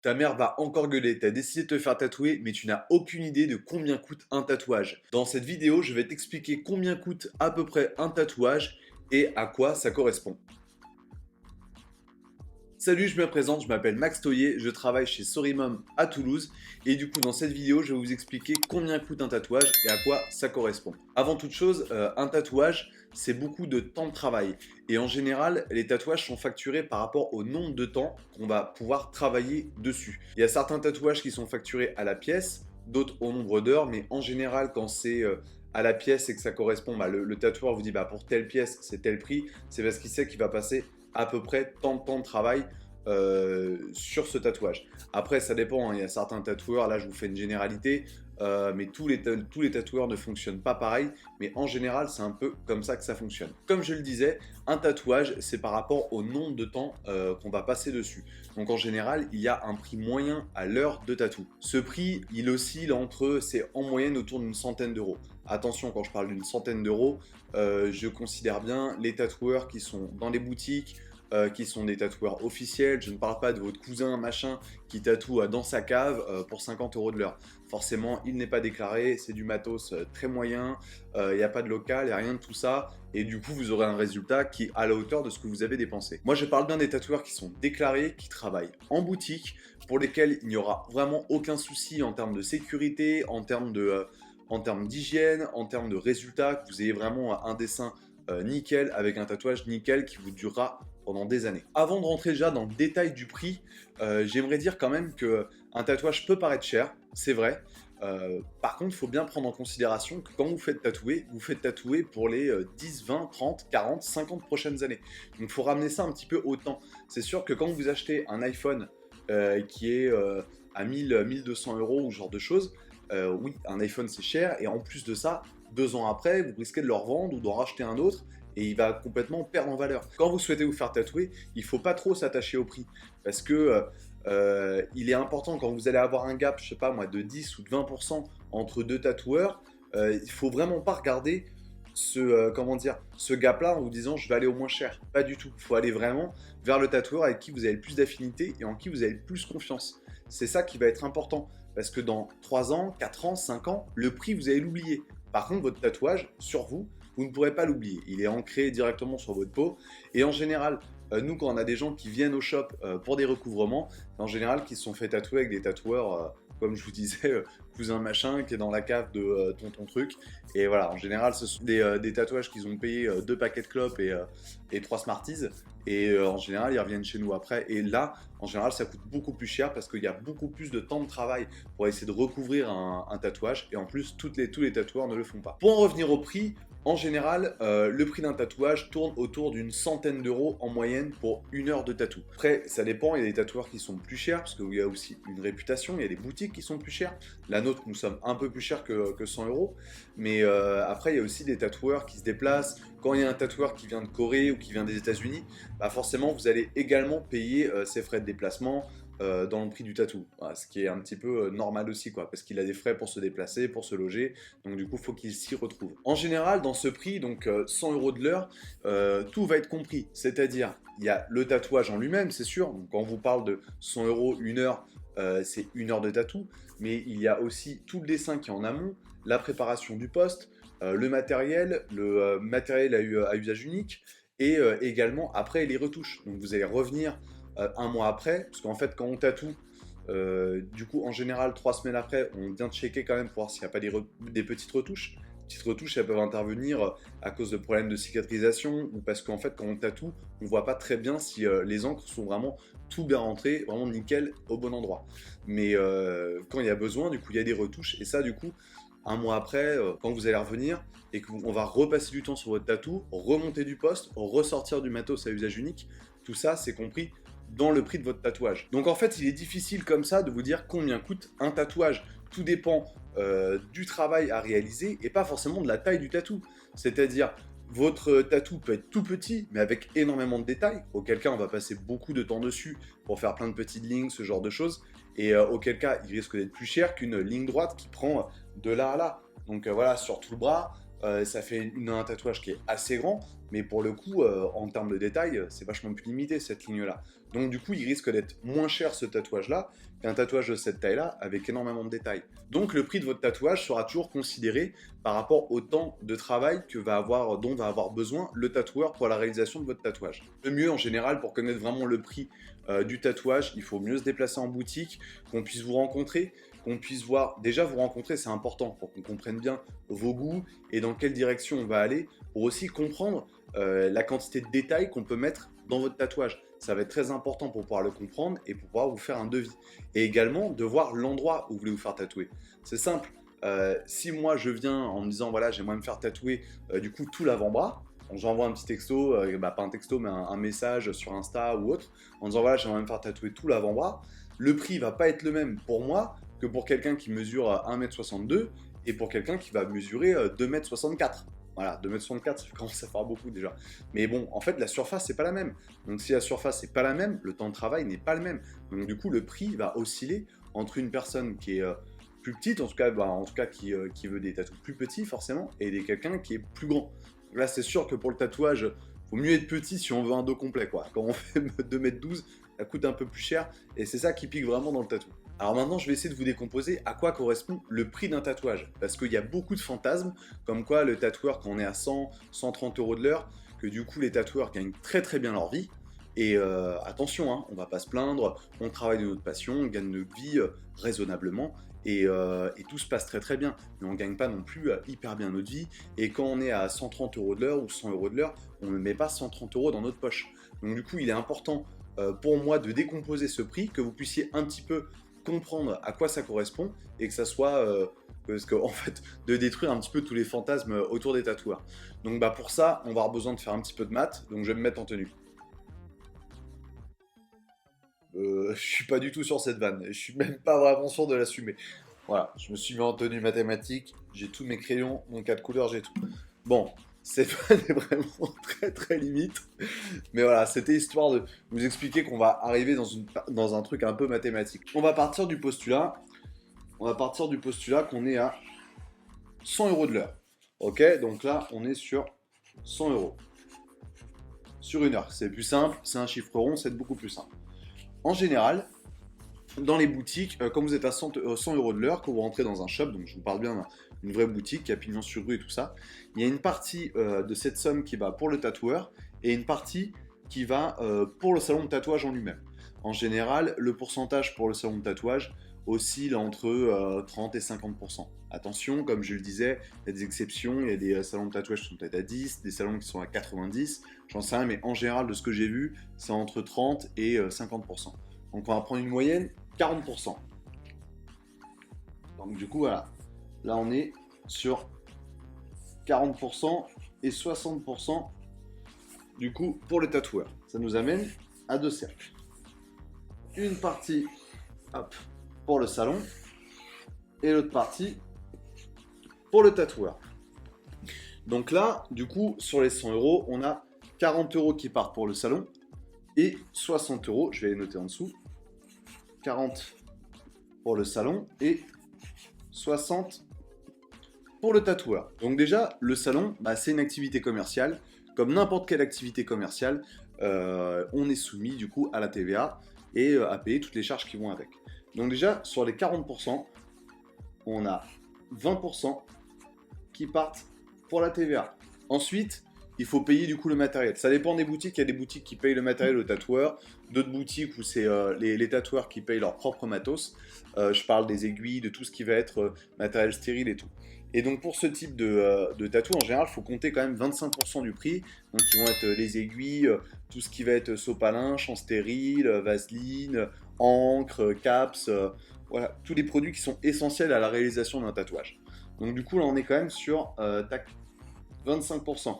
Ta mère va encore gueuler, t'as décidé de te faire tatouer, mais tu n'as aucune idée de combien coûte un tatouage. Dans cette vidéo, je vais t'expliquer combien coûte à peu près un tatouage et à quoi ça correspond. Salut, je me présente, je m'appelle Max Toyer, je travaille chez Sorimum à Toulouse et du coup dans cette vidéo je vais vous expliquer combien coûte un tatouage et à quoi ça correspond. Avant toute chose, un tatouage c'est beaucoup de temps de travail et en général les tatouages sont facturés par rapport au nombre de temps qu'on va pouvoir travailler dessus. Il y a certains tatouages qui sont facturés à la pièce, d'autres au nombre d'heures, mais en général quand c'est à la pièce et que ça correspond, le tatoueur vous dit pour telle pièce c'est tel prix, c'est parce qu'il sait qu'il va passer à peu près tant de temps de travail sur ce tatouage. Après, ça dépend, hein, il y a certains tatoueurs, là je vous fais une généralité, mais tous les tatoueurs ne fonctionnent pas pareil, mais en général, c'est un peu comme ça que ça fonctionne. Comme je le disais, un tatouage, c'est par rapport au nombre de temps qu'on va passer dessus. Donc en général, il y a un prix moyen à l'heure de tatou. Ce prix, il oscille entre, c'est en moyenne autour d'une centaine d'euros. Attention, quand je parle d'une centaine d'euros, je considère bien les tatoueurs qui sont dans les boutiques, qui sont des tatoueurs officiels. Je ne parle pas de votre cousin machin qui tatoue dans sa cave pour 50 € de l'heure. Forcément, il n'est pas déclaré, c'est du matos très moyen, il n'y a pas de local, il n'y a rien de tout ça, et du coup, vous aurez un résultat qui est à la hauteur de ce que vous avez dépensé. Moi, je parle bien des tatoueurs qui sont déclarés, qui travaillent en boutique, pour lesquels il n'y aura vraiment aucun souci en termes de sécurité, en termes d'hygiène, en termes de résultats, que vous ayez vraiment un dessin nickel avec un tatouage nickel qui vous durera pendant des années. Avant de rentrer déjà dans le détail du prix, j'aimerais dire quand même qu'un tatouage peut paraître cher, c'est vrai. Par contre, il faut bien prendre en considération que quand vous faites tatouer pour les 10, 20, 30, 40, 50 prochaines années. Donc il faut ramener ça un petit peu au temps. C'est sûr que quand vous achetez un iPhone qui est à 1000, 1200 € ou ce genre de choses, oui, un iPhone c'est cher, et en plus de ça, 2 ans après, vous risquez de le revendre ou d'en racheter un autre, et il va complètement perdre en valeur. Quand vous souhaitez vous faire tatouer, il ne faut pas trop s'attacher au prix, parce que il est important quand vous allez avoir un gap, je sais pas moi, de 10 ou de 20% entre deux tatoueurs, il ne faut vraiment pas regarder ce gap-là en vous disant je vais aller au moins cher. Pas du tout. Il faut aller vraiment vers le tatoueur avec qui vous avez le plus d'affinité et en qui vous avez le plus confiance. C'est ça qui va être important, parce que dans 3 ans, 4 ans, 5 ans, le prix, vous allez l'oublier. Par contre, votre tatouage, sur vous, vous ne pourrez pas l'oublier. Il est ancré directement sur votre peau. Et en général, nous, quand on a des gens qui viennent au shop pour des recouvrements, en général, qui se sont fait tatouer avec des tatoueurs, comme je vous disais, cousin machin, qui est dans la cave de tonton truc. Et voilà, en général, ce sont des tatouages qu'ils ont payé 2 paquets de clopes et 3 Smarties. Et en général, ils reviennent chez nous après. Et là, en général, ça coûte beaucoup plus cher parce qu'il y a beaucoup plus de temps de travail pour essayer de recouvrir un tatouage. Et en plus, tous les tatoueurs ne le font pas. Pour en revenir au prix, en général, le prix d'un tatouage tourne autour d'une centaine d'euros en moyenne pour 1 heure de tatou. Après, ça dépend, il y a des tatoueurs qui sont plus chers, parce qu'il y a aussi une réputation, il y a des boutiques qui sont plus chères. La nôtre, nous sommes un peu plus chers que 100 €. Mais après, il y a aussi des tatoueurs qui se déplacent. Quand il y a un tatoueur qui vient de Corée ou qui vient des États-Unis, forcément, vous allez également payer ses frais de déplacement, dans le prix du tatou. Voilà, ce qui est un petit peu normal aussi, quoi, parce qu'il a des frais pour se déplacer, pour se loger, donc du coup, il faut qu'il s'y retrouve. En général, dans ce prix, donc 100 € de l'heure, tout va être compris, c'est-à-dire, il y a le tatouage en lui-même, c'est sûr, donc quand on vous parle de 100 € 1 heure, c'est 1 heure de tatou, mais il y a aussi tout le dessin qui est en amont, la préparation du poste, le matériel à usage unique, et également après les retouches. Donc vous allez revenir 1 mois après, parce qu'en fait quand on tatoue, du coup en général 3 semaines après, on vient checker quand même pour voir s'il n'y a pas des petites retouches. Petites retouches, elles peuvent intervenir à cause de problèmes de cicatrisation, ou parce qu'en fait quand on tatoue, on voit pas très bien si les encres sont vraiment tout bien rentrées, vraiment nickel au bon endroit. Mais quand il y a besoin, du coup il y a des retouches, et ça du coup 1 mois après, quand vous allez revenir et qu'on va repasser du temps sur votre tatou, remonter du poste, ressortir du matos à usage unique, tout ça c'est compris dans le prix de votre tatouage. Donc en fait, il est difficile comme ça de vous dire combien coûte un tatouage. Tout dépend du travail à réaliser et pas forcément de la taille du tatou. C'est-à-dire, votre tatou peut être tout petit, mais avec énormément de détails, auquel cas on va passer beaucoup de temps dessus pour faire plein de petites lignes, ce genre de choses, et auquel cas il risque d'être plus cher qu'une ligne droite qui prend de là à là. Donc voilà, sur tout le bras, ça fait un tatouage qui est assez grand, mais pour le coup, en termes de détails, c'est vachement plus limité cette ligne-là. Donc du coup, il risque d'être moins cher ce tatouage-là qu'un tatouage de cette taille-là avec énormément de détails. Donc le prix de votre tatouage sera toujours considéré par rapport au temps de travail dont va avoir besoin le tatoueur pour la réalisation de votre tatouage. Le mieux en général pour connaître vraiment le prix du tatouage, il faut mieux se déplacer en boutique, qu'on puisse vous rencontrer, qu'on puisse voir, déjà vous rencontrer c'est important pour qu'on comprenne bien vos goûts et dans quelle direction on va aller, pour aussi comprendre la quantité de détails qu'on peut mettre dans votre tatouage. Ça va être très important pour pouvoir le comprendre et pour pouvoir vous faire un devis. Et également de voir l'endroit où vous voulez vous faire tatouer. C'est simple, si moi je viens en me disant voilà j'aimerais me faire tatouer du coup tout l'avant-bras, donc j'envoie un petit texto, pas un texto mais un message sur Insta ou autre, en disant voilà j'aimerais me faire tatouer tout l'avant-bras, le prix va pas être le même pour moi que pour quelqu'un qui mesure 1m62 et pour quelqu'un qui va mesurer 2m64. Voilà, 2m64, ça commence à faire beaucoup déjà. Mais bon, en fait, la surface, c'est pas la même. Donc si la surface n'est pas la même, le temps de travail n'est pas le même. Donc du coup, le prix va osciller entre une personne qui est plus petite, en tout cas qui veut des tatous plus petits forcément, et quelqu'un qui est plus grand. Donc là, c'est sûr que pour le tatouage, il vaut mieux être petit si on veut un dos complet, quoi. Quand on fait 2m12, ça coûte un peu plus cher, et c'est ça qui pique vraiment dans le tatou. Alors maintenant, je vais essayer de vous décomposer à quoi correspond le prix d'un tatouage. Parce qu'il y a beaucoup de fantasmes, comme quoi le tatoueur, quand on est à 100, 130 euros de l'heure, que du coup les tatoueurs gagnent très très bien leur vie. Et attention, hein, on va pas se plaindre, on travaille de notre passion, on gagne notre vie raisonnablement, et tout se passe très très bien. Mais on gagne pas non plus hyper bien notre vie, et quand on est à 130 euros de l'heure ou 100 euros de l'heure, on ne met pas 130 euros dans notre poche. Donc du coup, il est important pour moi de décomposer ce prix, que vous puissiez un petit peu comprendre à quoi ça correspond et que ça soit parce que en fait de détruire un petit peu tous les fantasmes autour des tatoueurs. Donc bah pour ça on va avoir besoin de faire un petit peu de maths, donc je vais me mettre en tenue. Je suis pas du tout sur cette vanne, je suis même pas vraiment sûr de l'assumer. Voilà, je me suis mis en tenue mathématique, j'ai tous mes crayons, mon cas de couleur, j'ai tout. Bon, cette vanne est vraiment très très limite, mais voilà, c'était histoire de vous expliquer qu'on va arriver dans un truc un peu mathématique. On va partir du postulat qu'on est à 100 euros de l'heure. Ok, donc là, on est sur 100 euros. Sur une heure, c'est plus simple, c'est un chiffre rond, c'est beaucoup plus simple. En général, dans les boutiques, quand vous êtes à 100 euros de l'heure, quand vous rentrez dans un shop, donc je vous parle bien d'une vraie boutique qui a pignon sur rue et tout ça, il y a une partie de cette somme qui va pour le tatoueur et une partie qui va pour le salon de tatouage en lui-même. En général, le pourcentage pour le salon de tatouage oscille entre 30 et 50%. Attention, comme je le disais, il y a des exceptions, il y a des salons de tatouage qui sont peut-être à 10, des salons qui sont à 90, j'en sais rien, mais en général, de ce que j'ai vu, c'est entre 30 et 50%. Donc on va prendre une moyenne, 40%. Donc du coup, voilà. Là, on est sur 40% et 60% du coup pour le tatoueur. Ça nous amène à deux cercles. Une partie, hop, pour le salon et l'autre partie pour le tatoueur. Donc là, du coup, sur les 100 euros, on a 40 euros qui partent pour le salon et 60 euros, je vais les noter en dessous, 40 pour le salon et 60 pour le tatoueur. Donc déjà, le salon, c'est une activité commerciale. Comme n'importe quelle activité commerciale, on est soumis du coup à la TVA et à payer toutes les charges qui vont avec. Donc déjà, sur les 40%, on a 20% qui partent pour la TVA. Ensuite, il faut payer du coup le matériel. Ça dépend des boutiques. Il y a des boutiques qui payent le matériel aux tatoueurs, d'autres boutiques où c'est les tatoueurs qui payent leur propre matos. Je parle des aiguilles, de tout ce qui va être matériel stérile et tout. Et donc pour ce type de tatou, en général, il faut compter quand même 25% du prix. Donc qui vont être les aiguilles, tout ce qui va être sopalin, champ stérile, vaseline, encre, caps, voilà, tous les produits qui sont essentiels à la réalisation d'un tatouage. Donc du coup là on est quand même sur 25%.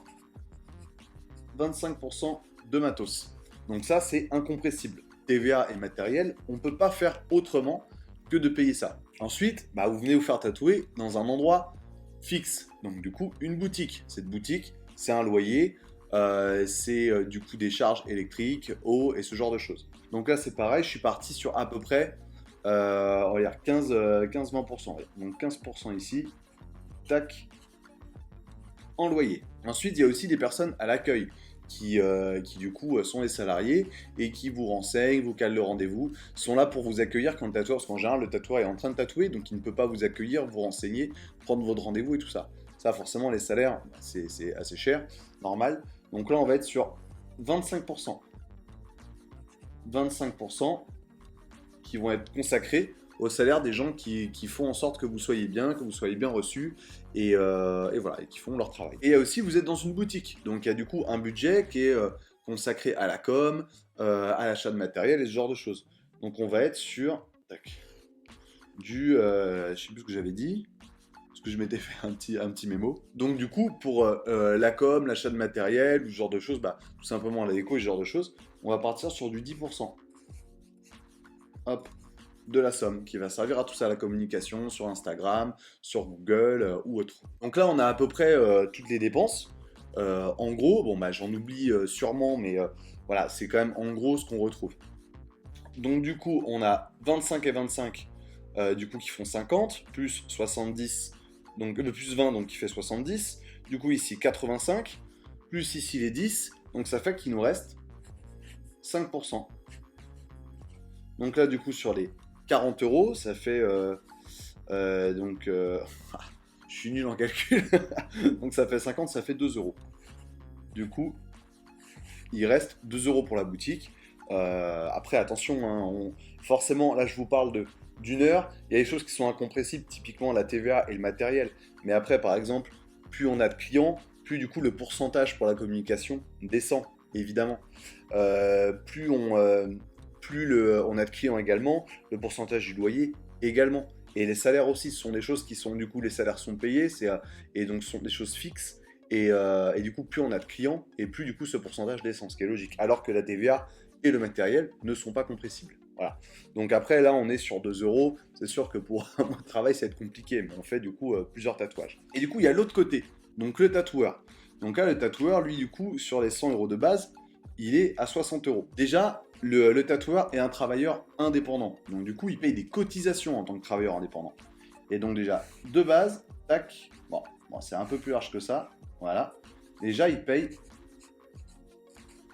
25% de matos. Donc ça, c'est incompressible. TVA et matériel, on ne peut pas faire autrement que de payer ça. Ensuite, vous venez vous faire tatouer dans un endroit fixe. Donc du coup, une boutique. Cette boutique, c'est un loyer, c'est du coup des charges électriques, eau et ce genre de choses. Donc là, c'est pareil, je suis parti sur à peu près, on va dire 15-20%. Donc 15% ici, tac, en loyer. Ensuite, il y a aussi des personnes à l'accueil qui du coup sont les salariés et qui vous renseignent, vous calent le rendez-vous, sont là pour vous accueillir quand le tatoueur, parce qu'en général le tatoueur est en train de tatouer, donc il ne peut pas vous accueillir, vous renseigner, prendre votre rendez-vous et tout ça. Ça forcément les salaires, c'est assez cher, normal. Donc là on va être sur 25%. 25% qui vont être consacrés au salaire des gens qui font en sorte que vous soyez bien reçus, et voilà, et qui font leur travail. Et aussi, vous êtes dans une boutique, donc il y a du coup un budget qui est consacré à la com, à l'achat de matériel et ce genre de choses. Donc on va être sur je sais plus ce que j'avais dit, parce que je m'étais fait un petit mémo. Donc du coup, pour la com, l'achat de matériel, ou ce genre de choses, bah, tout simplement la déco et ce genre de choses, on va partir sur du 10%. Hop, de la somme qui va servir à tout ça, à la communication sur Instagram, sur Google ou autre. Donc là, on a à peu près toutes les dépenses. En gros, bon bah j'en oublie sûrement, mais voilà, c'est quand même en gros ce qu'on retrouve. Donc du coup, on a 25 et 25 du coup qui font 50, plus 70, donc plus 20 donc qui fait 70. Du coup ici 85, plus ici les 10, donc ça fait qu'il nous reste 5%. Donc là du coup sur les 40 euros, ça fait je suis nul en calcul, donc ça fait 50, ça fait 2 euros. Du coup, il reste 2 euros pour la boutique. Après, attention, hein, forcément, là je vous parle d'une heure, il y a des choses qui sont incompressibles, typiquement la TVA et le matériel. Mais après, par exemple, plus on a de clients, plus du coup le pourcentage pour la communication descend, évidemment. Plus on a de clients également, le pourcentage du loyer également. Et les salaires aussi, ce sont des choses qui sont, du coup, les salaires sont payés, et donc ce sont des choses fixes. Et du coup, plus on a de clients, et plus du coup ce pourcentage descend, ce qui est logique. Alors que la TVA et le matériel ne sont pas compressibles. Voilà. Donc après, là, on est sur 2 euros. C'est sûr que pour un mois de travail, ça va être compliqué, mais on fait du coup plusieurs tatouages. Et du coup, il y a l'autre côté, donc le tatoueur. Donc là, le tatoueur, lui, du coup, sur les 100 euros de base, il est à 60 euros. Déjà, le tatoueur est un travailleur indépendant. Donc du coup, il paye des cotisations en tant que travailleur indépendant. Et donc déjà, de base, tac, bon c'est un peu plus large que ça, voilà. Déjà, il paye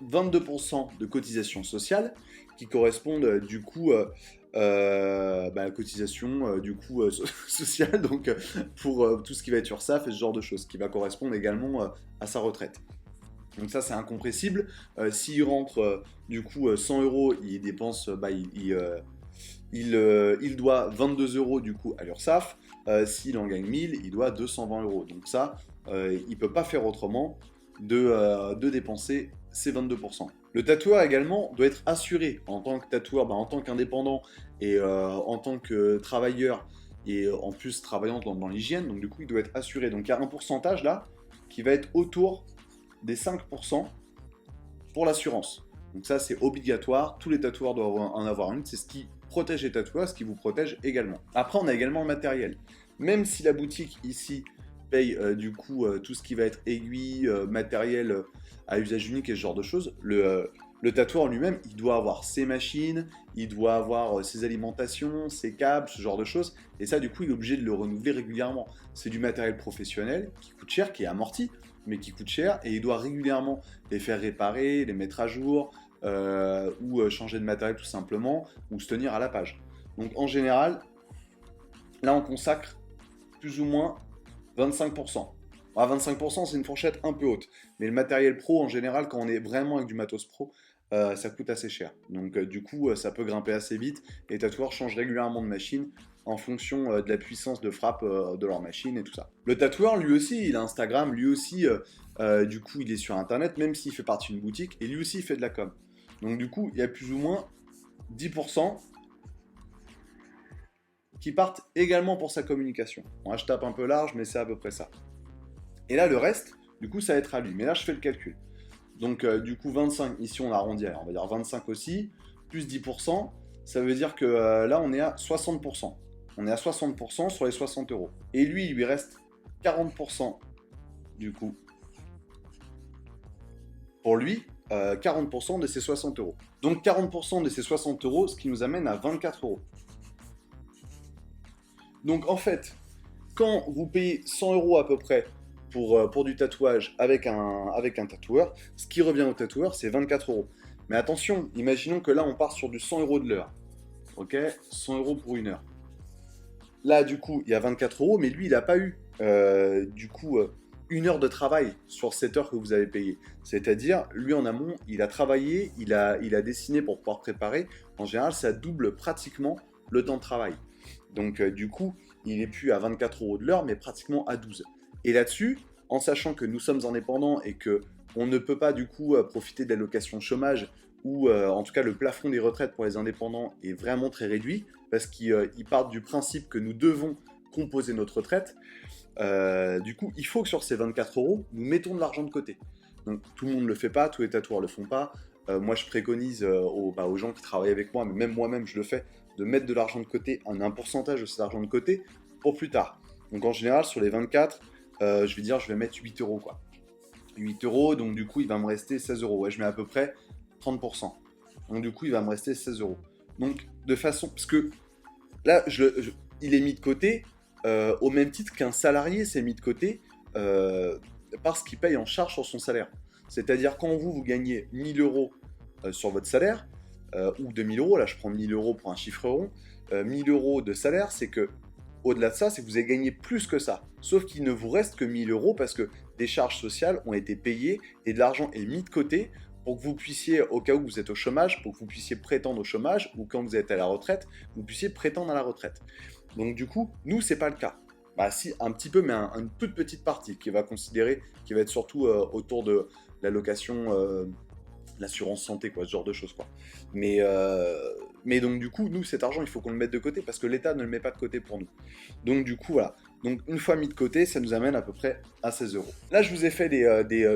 22% de cotisations sociales qui correspondent du coup à la cotisation sociale, donc pour tout ce qui va être URSSAF et ce genre de choses, qui va correspondre également à sa retraite. Donc ça, c'est incompressible. S'il rentre du coup 100 euros, il dépense, il doit 22 euros du coup à l'URSSAF. S'il en gagne 1000, il doit 220 euros. Donc ça, il ne peut pas faire autrement de dépenser ces 22%. Le tatoueur également doit être assuré en tant que tatoueur, en tant qu'indépendant et en tant que travailleur, et en plus travaillant dans l'hygiène. Donc du coup, il doit être assuré. Donc il y a un pourcentage là qui va être autour des 5% pour l'assurance. Donc ça, c'est obligatoire. Tous les tatoueurs doivent en avoir une. C'est ce qui protège les tatoueurs, ce qui vous protège également. Après, on a également le matériel. Même si la boutique ici paye tout ce qui va être aiguille, matériel à usage unique et ce genre de choses, le tatoueur lui-même, il doit avoir ses machines, il doit avoir ses alimentations, ses câbles, ce genre de choses. Et ça, du coup, il est obligé de le renouveler régulièrement. C'est du matériel professionnel qui coûte cher, qui est amorti, mais qui coûte cher, et il doit régulièrement les faire réparer, les mettre à jour, ou changer de matériel tout simplement, ou se tenir à la page. Donc en général, là on consacre plus ou moins 25%. 25%, c'est une fourchette un peu haute, mais le matériel pro en général, quand on est vraiment avec du matos pro, ça coûte assez cher. Donc du coup, ça peut grimper assez vite. Les tatoueurs changent régulièrement de machine en fonction de la puissance de frappe de leur machine et tout ça. Le tatoueur, lui aussi, il a Instagram, lui aussi, du coup, il est sur Internet, même s'il fait partie d'une boutique, et lui aussi, il fait de la com. Donc du coup, il y a plus ou moins 10% qui partent également pour sa communication. Moi, je tape un peu large, mais c'est à peu près ça. Et là, le reste, du coup, ça va être à lui. Mais là, je fais le calcul. Donc, du coup, 25, ici, on arrondit, on va dire 25 aussi, plus 10%, ça veut dire que là, on est à 60%. On est à 60% sur les 60 euros. Et lui, il lui reste 40%, du coup. Pour lui, 40% de ses 60 euros. Donc, 40% de ses 60 euros, ce qui nous amène à 24 euros. Donc, en fait, quand vous payez 100 euros à peu près pour du tatouage avec un tatoueur, ce qui revient au tatoueur, c'est 24 euros. Mais attention, imaginons que là, on part sur du 100 euros de l'heure. Ok, 100 euros pour une heure. Là, du coup, il y a 24 euros, mais lui, il n'a pas eu, une heure de travail sur cette heure que vous avez payée. C'est-à-dire, lui, en amont, il a travaillé, il a dessiné pour pouvoir préparer. En général, ça double pratiquement le temps de travail. Donc, du coup, il est plus à 24 euros de l'heure, mais pratiquement à 12. Et là-dessus, en sachant que nous sommes indépendants et que on ne peut pas, du coup, profiter de l'allocation chômage ou, en tout cas, le plafond des retraites pour les indépendants est vraiment très réduit, parce qu'ils partent du principe que nous devons composer notre retraite. Du coup, il faut que sur ces 24 euros, nous mettons de l'argent de côté. Donc, tout le monde ne le fait pas, tous les tatoueurs ne le font pas. Moi, je préconise aux gens qui travaillent avec moi, mais même moi-même, je le fais, de mettre de l'argent de côté, un pourcentage de cet argent de côté pour plus tard. Donc, en général, sur les 24, je vais mettre 8 euros, quoi. 8 euros, donc du coup, il va me rester 16 euros. Ouais, je mets à peu près 30%. Donc, du coup, il va me rester 16 euros. Donc, de façon. Parce que là, il est mis de côté au même titre qu'un salarié s'est mis de côté parce qu'il paye en charge sur son salaire. C'est-à-dire, quand vous gagnez 1000 euros sur votre salaire, ou 2000 euros, là je prends 1000 euros pour un chiffre rond, 1000 euros de salaire, c'est que au-delà de ça, c'est que vous avez gagné plus que ça. Sauf qu'il ne vous reste que 1000 euros parce que des charges sociales ont été payées et de l'argent est mis de côté pour que vous puissiez, au cas où vous êtes au chômage, pour que vous puissiez prétendre au chômage, ou quand vous êtes à la retraite, vous puissiez prétendre à la retraite. Donc du coup, nous, c'est pas le cas. Bah si, un petit peu, mais une toute petite partie qui va être surtout autour de l'allocation, l'assurance santé, quoi, ce genre de choses, quoi. Mais donc du coup, nous, cet argent, il faut qu'on le mette de côté parce que l'État ne le met pas de côté pour nous. Donc du coup, voilà. Donc une fois mis de côté, ça nous amène à peu près à 16 euros. Là, je vous ai fait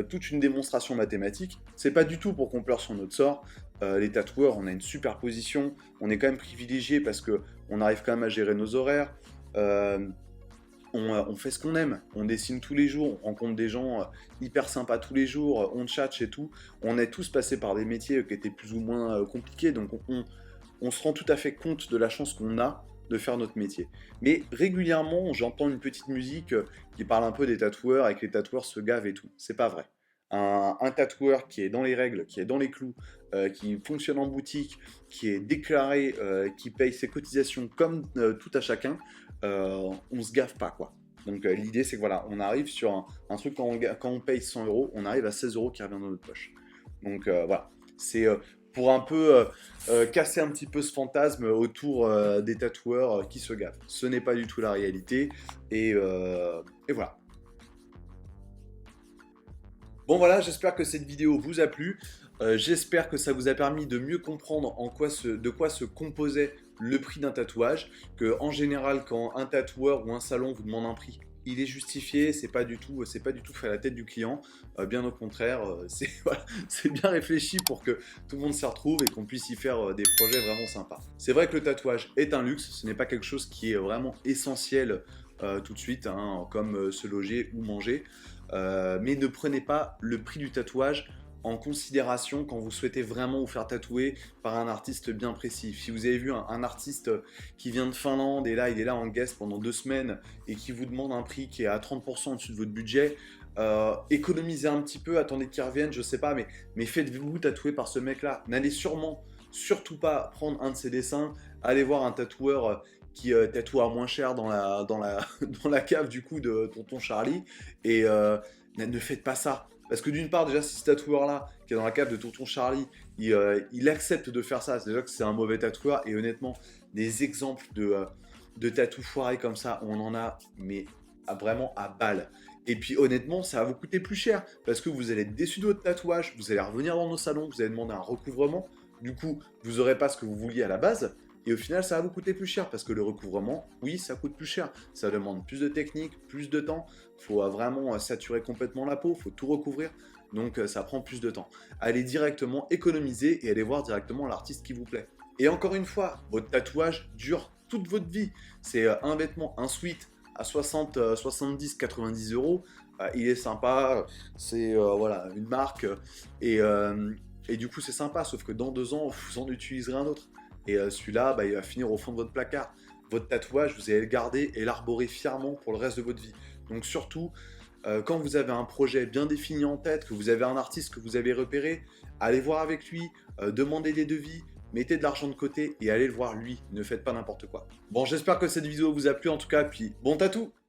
toute une démonstration mathématique. C'est pas du tout pour qu'on pleure sur notre sort. Les tatoueurs, on a une super position. On est quand même privilégié parce que on arrive quand même à gérer nos horaires. Euh, on fait ce qu'on aime, on dessine tous les jours, on rencontre des gens hyper sympas tous les jours, on tchatche et tout. On est tous passés par des métiers qui étaient plus ou moins compliqués, donc on se rend tout à fait compte de la chance qu'on a de faire notre métier. Mais régulièrement, j'entends une petite musique qui parle un peu des tatoueurs et que les tatoueurs se gavent et tout. C'est pas vrai. Un tatoueur qui est dans les règles, qui est dans les clous, qui fonctionne en boutique, qui est déclaré, qui paye ses cotisations comme tout à chacun, on se gaffe pas, quoi. Donc l'idée c'est que voilà, on arrive sur un truc quand on paye 100 euros, on arrive à 16 euros qui revient dans notre poche. Donc voilà, c'est pour un peu casser un petit peu ce fantasme autour des tatoueurs qui se gavent. Ce n'est pas du tout la réalité et voilà. Bon voilà, j'espère que cette vidéo vous a plu. J'espère que ça vous a permis de mieux comprendre de quoi se composait le prix d'un tatouage. Que en général, quand un tatoueur ou un salon vous demande un prix, il est justifié. C'est pas du tout fait à la tête du client. Bien au contraire, voilà, c'est bien réfléchi pour que tout le monde s'y retrouve et qu'on puisse y faire des projets vraiment sympas. C'est vrai que le tatouage est un luxe. Ce n'est pas quelque chose qui est vraiment essentiel tout de suite, hein, comme se loger ou manger. Mais ne prenez pas le prix du tatouage en considération quand vous souhaitez vraiment vous faire tatouer par un artiste bien précis. Si vous avez vu un artiste qui vient de Finlande et là il est là en guest pendant 2 semaines et qui vous demande un prix qui est à 30% au-dessus de votre budget, économisez un petit peu, attendez qu'il revienne, je sais pas, mais faites-vous tatouer par ce mec-là. N'allez surtout pas prendre un de ses dessins, allez voir un tatoueur qui tatoue à moins cher dans la cave du coup de tonton Charlie et ne faites pas ça. Parce que d'une part, déjà, si ce tatoueur-là, qui est dans la cave de tonton Charlie, il accepte de faire ça, c'est déjà que c'est un mauvais tatoueur. Et honnêtement, des exemples de tatou foirés comme ça, on en a, mais vraiment à balle. Et puis honnêtement, ça va vous coûter plus cher, parce que vous allez être déçu de votre tatouage, vous allez revenir dans nos salons, vous allez demander un recouvrement, du coup, vous n'aurez pas ce que vous vouliez à la base, et au final, ça va vous coûter plus cher, parce que le recouvrement, oui, ça coûte plus cher, ça demande plus de technique, plus de temps, il faut vraiment saturer complètement la peau, il faut tout recouvrir, donc ça prend plus de temps. Allez directement économiser et allez voir directement l'artiste qui vous plaît. Et encore une fois, votre tatouage dure toute votre vie. C'est un vêtement, un sweat à 60, 70, 90 euros. Il est sympa, c'est voilà, une marque. Et du coup, c'est sympa, sauf que dans 2 ans, vous en utiliserez un autre. Et celui-là, il va finir au fond de votre placard. Votre tatouage, vous allez le garder et l'arborer fièrement pour le reste de votre vie. Donc surtout, quand vous avez un projet bien défini en tête, que vous avez un artiste que vous avez repéré, allez voir avec lui, demandez des devis, mettez de l'argent de côté et allez le voir lui, ne faites pas n'importe quoi. Bon, j'espère que cette vidéo vous a plu en tout cas, puis bon tatou!